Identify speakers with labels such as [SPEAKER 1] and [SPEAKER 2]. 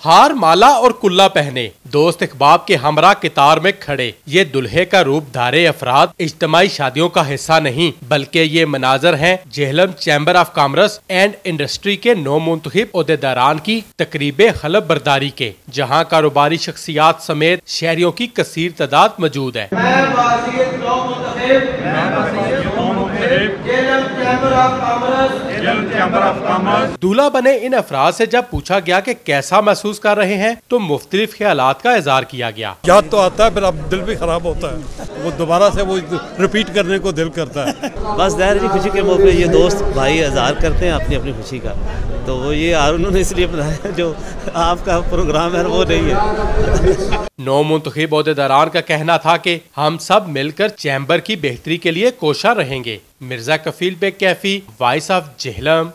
[SPEAKER 1] हार, माला और कुल्ला पहने दोस्त अहबाब के हमरा कितार में खड़े, ये दुल्हे का रूप धारे अफराद इज्तिमाई शादियों का हिस्सा नहीं बल्कि ये मनाजर हैं Jhelum chamber of commerce and industry के नौ मुंतखब ओहदेदारान की तकरीब हलफ बरदारी के, जहाँ कारोबारी शख्सियात समेत शहरियों की कसीर तादाद मौजूद है। दूल्हा बने इन अफराद से जब पूछा गया कि कैसा महसूस कर रहे हैं तो मुख्तलिफ ख्यालात का इज़हार किया गया।
[SPEAKER 2] याद तो आता है, फिर अब दिल भी खराब होता है, वो दोबारा से वो रिपीट करने को दिल करता है।
[SPEAKER 3] बस ज़ाहिर है खुशी के मौके पे ये दोस्त भाई इज़हार करते हैं अपनी अपनी खुशी का, तो वो ये उन्होंने इसलिए बनाया जो आपका प्रोग्राम है वो नहीं है।
[SPEAKER 1] नौ मुंतखब ओहदेदारान का कहना था कि हम सब मिलकर चैम्बर की बेहतरी के लिए कोशा रहेंगे। Mirza Kafeel Baig Kaifi, voice of Jhelum.